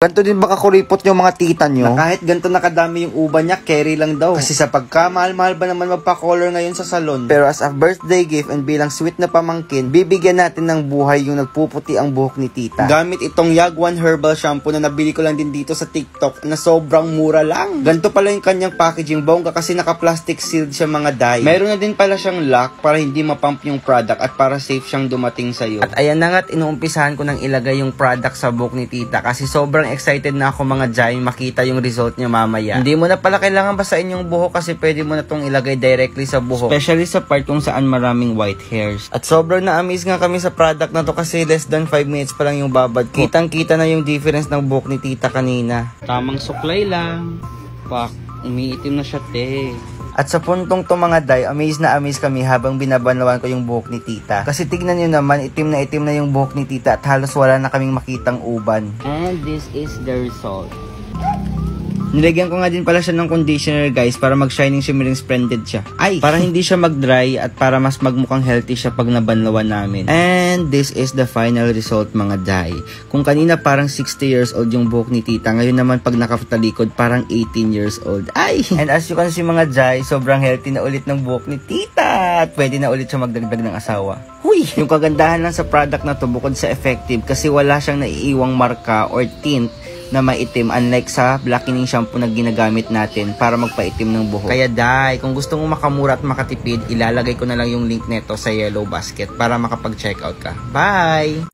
Ganto din baka kuripot yung mga tita nyo? Na kahit ganito nakadami yung uban niya, carry lang daw. Kasi sa pagkamahal-mahal ba naman magpa-color ngayon sa salon. Pero as a birthday gift and bilang sweet na pamangkin, bibigyan natin ng buhay yung nagpuputi ang buhok ni tita. Gamit itong Yagwan Herbal Shampoo na nabili ko lang din dito sa TikTok na sobrang mura lang. Ganito pala yung kanyang packaging, bongga, kasi naka-plastic sealed siya mga dye. Meron na din pala siyang lock para hindi mapump yung product at para safe siyang dumating sa'yo. At ayan na nga't inuumpisahan ko nang ilagay yung product sa buhok ni tita kasi sobrang excited na ako mga Jai makita yung result niya mamaya. Hindi mo na pala kailangan basain yung buhok kasi pwede mo na tong ilagay directly sa buhok. Especially sa part kung saan maraming white hairs. At sobrang na-amaze nga kami sa product na to kasi less than 5 minutes pa lang yung babad ko. Kitang-kita na yung difference ng buhok ni tita kanina. Tamang suklay lang. Pak, umiitim na siya, te. At sa puntong to mga Day, amaze na amaze kami habang binabanlawan ko yung buhok ni tita. Kasi tignan nyo naman, itim na yung buhok ni tita at halos wala na kaming makitang uban. And this is the result. Nilagyan ko nga din pala siya ng conditioner guys para mag-shining shimmering splendid siya. Ay! Para hindi siya mag-dry at para mas magmukhang healthy siya pag nabanlawan namin. And this is the final result mga Day. Kung kanina parang 60 years old yung buhok ni tita, ngayon naman pag nakatalikod parang 18 years old. Ay! And as you can see mga Day, sobrang healthy na ulit ng buhok ni tita at pwede na ulit siya magdagdag ng asawa. Huy! Yung kagandahan lang sa product na to bukod sa effective kasi wala siyang naiiwang marka or tint na maitim unlike sa blackening shampoo na ginagamit natin para magpaitim ng buhok. Kaya Day, kung gusto mo makamura at makatipid, ilalagay ko na lang yung link neto sa yellow basket para makapag-checkout ka. Bye!